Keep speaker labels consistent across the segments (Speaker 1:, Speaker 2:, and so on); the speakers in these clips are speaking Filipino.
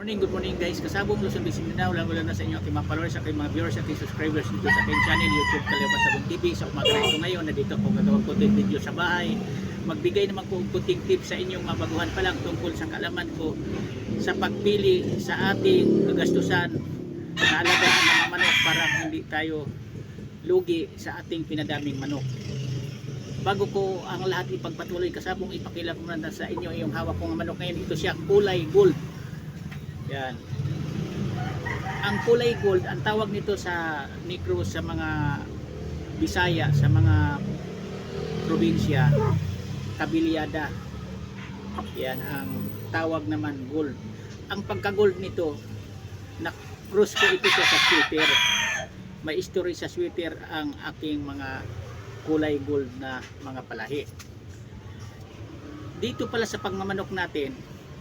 Speaker 1: Good morning guys. Kasabong Luzon, Visayas, Mindanao, lalo na sa inyo aking mga followers, aking mga viewers, aking subscribers dito sa aking channel YouTube Kalibas Sabong TV. Sa umaga ito ngayon, nandito ako gagawin content video sa bahay. Magbigay naman ko kunting tips sa inyong mabaguhan pa lang tungkol sa kaalaman ko sa pagpili sa ating kagastusan na alagaan ng mga manok para hindi tayo lugi sa ating pinadaming manok. Bago ko ang lahat ipagpatuloy, kasabong ipakilala ko muna sa inyo yung hawak kong manok ngayon. Ito siya, kulay gold. Yan. Ang kulay gold, ang tawag nito sa Negros, sa mga Bisaya, sa mga probinsya, Kabiliada. Yan ang tawag naman, gold. Ang pagka-gold nito, na-cross ko ito siya sa sweater. May history sa sweater ang aking mga kulay gold na mga palahi. Dito pala sa pagmamanok natin,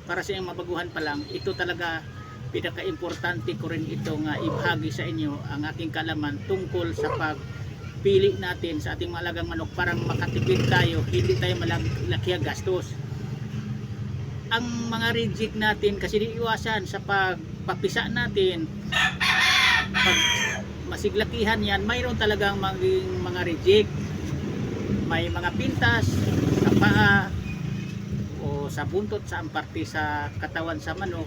Speaker 1: para sa iyong mabaguhan pa lang, ito talaga pinaka-importante ko rin ito nga ibahagi sa inyo ang aking kaalaman tungkol sa pagpili natin sa ating malagang manok para makatipid tayo, hindi tayo malaki ang gastos. Ang mga reject natin kasi iiwasan sa pagpapisa natin, pag masiglakihan yan, mayroon talagang maging mga reject. May mga pintas sa paa, sa buntot, sa parte sa katawan sa manok,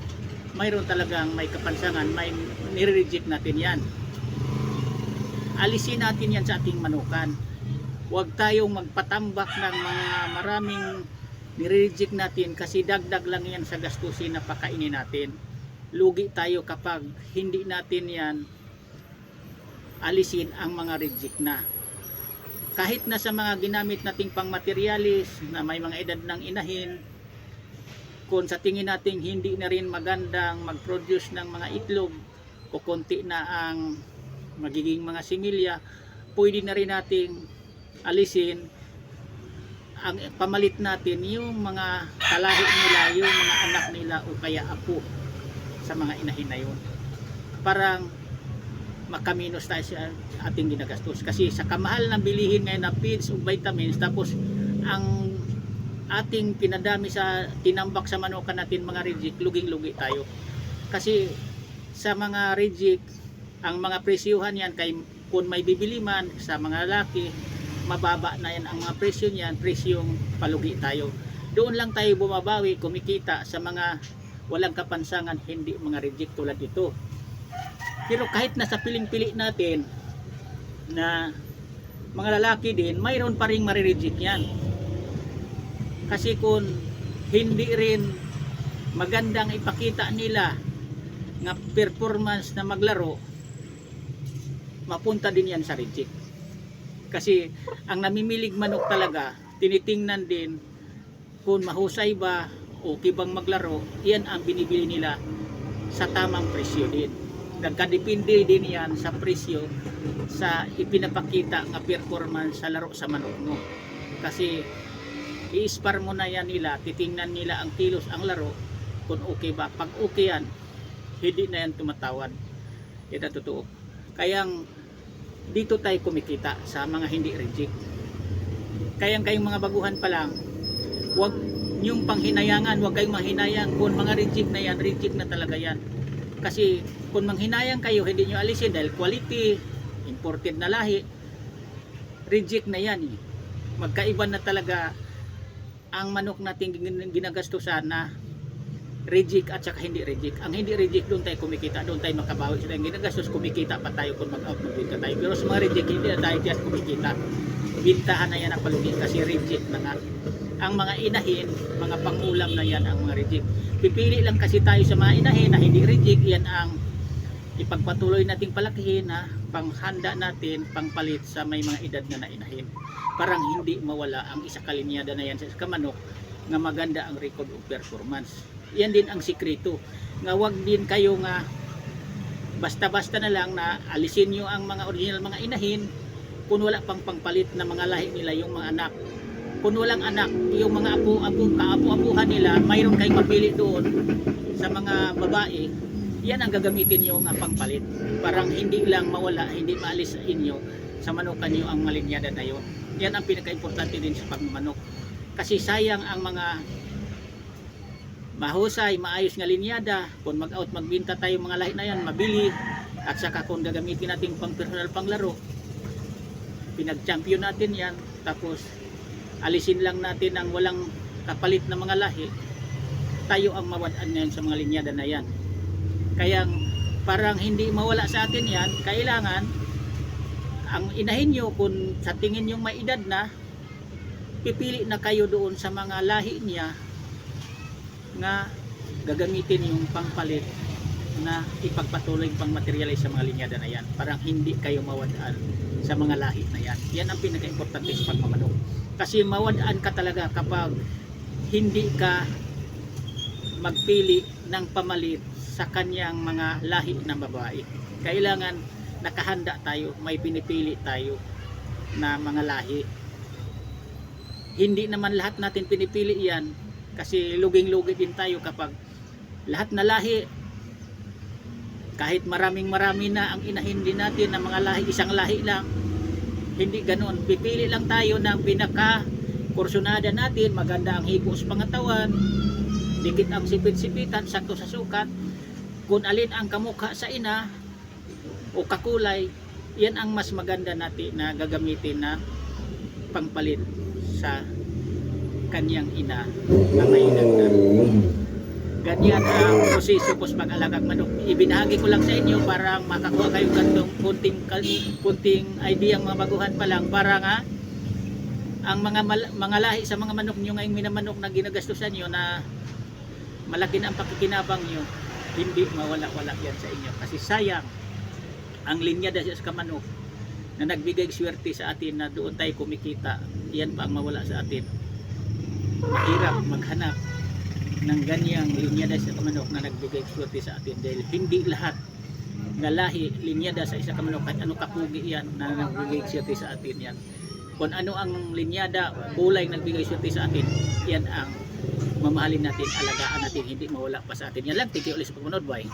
Speaker 1: mayroon talagang may kapansangan, may nire-reject natin yan. Alisin natin yan sa ating manukan. Huwag tayong magpatambak ng mga maraming nire-reject natin kasi dagdag lang yan sa gastusin na pakainin natin. Lugi tayo kapag hindi natin yan alisin ang mga reject na. Kahit na sa mga ginamit nating pangmaterialis na may mga edad ng inahin, kung sa tingin natin hindi na rin magandang mag-produce ng mga itlog o konti na ang magiging mga similya, pwede na rin nating alisin. Ang pamalit natin yung mga kalahi nila, yung mga anak nila o kaya apo sa mga inahin na yun. Parang makaminos tayo sa ating ginagastos. Kasi sa kamahal ng bilihin ngayon na feeds o vitamins, tapos ang ating pinadami sa tinambak sa manukan natin mga reject, luging-lugi tayo. Kasi sa mga reject, ang mga presyuhan yan, kay kung may bibili man sa mga lalaki, mababa na yan ang mga presyo niyan, presyong palugi tayo. Doon lang tayo bumabawi, kumikita sa mga walang kapansangan, hindi mga reject tulad ito. Pero kahit nasa piling-pili natin na mga lalaki din, mayroon pa ring marireject yan. Kasi kung hindi rin magandang ipakita nila nga performance na maglaro, mapunta din yan sa reject. Kasi ang namimilig manok talaga, tinitingnan din kung mahusay ba o kibang maglaro, yan ang binibili nila sa tamang presyo din. Nagkadepende din yan sa presyo sa ipinapakita nga performance sa laro sa manok mo. Kasi i-spar mo na yan nila, titingnan nila ang kilos, ang laro, kung okay ba. Pag okay yan, hindi na yan tumatawad. Ito totoo. Kaya dito tayo kumikita sa mga hindi reject. Kaya kayong mga baguhan pa lang, huwag nyong panghinayangan, huwag kayong manghinayang. Kung mga reject na yan, reject na talaga yan. Kasi kung manghinayang kayo, hindi nyo alisin dahil quality, imported na lahi, reject na yan. Magkaiba na talaga ang manok natin ginagastusan na reject at saka hindi reject. Ang hindi reject, doon tayo kumikita, doon tayo makabawi. Sila ang ginagastos, kumikita pa tayo kung mag-out-magbinta tayo. Pero sa mga reject, hindi na tayo just kumikita. Bintahan na yan ang palugi kasi reject na nga. Ang mga inahin, mga pangulam na yan ang mga reject. Pipili lang kasi tayo sa mga inahin na hindi reject. Yan ang ipagpatuloy nating palakihin na panghanda natin, pangpalit sa may mga edad na inahin. Parang hindi mawala ang isa kalinyada na yan sa kamanok nga maganda ang record of performance. Yan din ang sikreto. Nga wag din kayo nga basta-basta na lang na alisin nyo ang mga original mga inahin kung wala pang pangpalit na mga lahi nila yung mga anak. Kung walang anak, yung mga kaapu-apuhan nila, mayroon kayong mapili doon sa mga babae, yan ang gagamitin nyo nga pangpalit. Parang hindi lang mawala, hindi maalis sa inyo, sa manukan nyo ang malinyada na yun. Yan ang pinaka-importante din sa pagmamanok. Kasi sayang ang mga mahusay, maayos nga linyada, kung mag-out magbinta tayo mga lahi na yan, mabili, at saka kung gagamitin natin pang personal panglaro, pinag-champion natin yan, tapos alisin lang natin ang walang kapalit na mga lahi, tayo ang mawadaan ngayon sa mga linyada na yan. Kaya parang hindi mawala sa atin yan, kailangan ang inahin nyo kung sa tingin yung may edad na, pipili na kayo doon sa mga lahi niya nga gagamitin yung pangpalit na ipagpatuloy pang materialize sa mga linyada na yan. Parang hindi kayo mawadaan sa mga lahi na yan. Yan ang pinaka-importante sa pagmamanok. Kasi mawadaan ka talaga kapag hindi ka magpili ng pamalit sa kanyang mga lahi ng babae. Kailangan nakahanda tayo, may pinipili tayo na mga lahi. Hindi naman lahat natin pinipili yan kasi luging-lugi din tayo kapag lahat na lahi, kahit marami na ang inahin din natin ng mga lahi, isang lahi lang, hindi ganoon. Pipili lang tayo ng pinaka kursunada natin, maganda ang higos pangatawan, dikit ang sipit-sipitan, sakto sa sukat, kung alin ang kamukha sa ina o kakulay, yan ang mas maganda natin na gagamitin na pangpalit sa kanyang ina na may edad. Ganyan ang proseso ko sa pag-alagang manok. Ibinahagi ko lang sa inyo para makakuha kayo gantong kunting idea ang mga baguhan pa lang, para nga ang mga lahi sa mga manok nyo ngayong minamanok na ginagastusan nyo na malaki na ang pakikinabang nyo, hindi mawala-wala yan sa inyo. Kasi sayang ang linyada sa kamanok na nagbigay swerte sa atin na doon tayo kumikita, yan pa ang mawala sa atin. Mahirap maghanap ng ganyang linyada sa kamanok na nagbigay swerte sa atin, dahil hindi lahat na lahi linyada sa isa kamanok kahit ano kapugi yan na nagbigay swerte sa atin yan. Kung ano ang linyada, kulay nagbigay swerte sa atin, yan ang mamahalin natin, alagaan natin, hindi mawala pa sa atin. Yan lang, thank you ulit sa pagmanood, bye.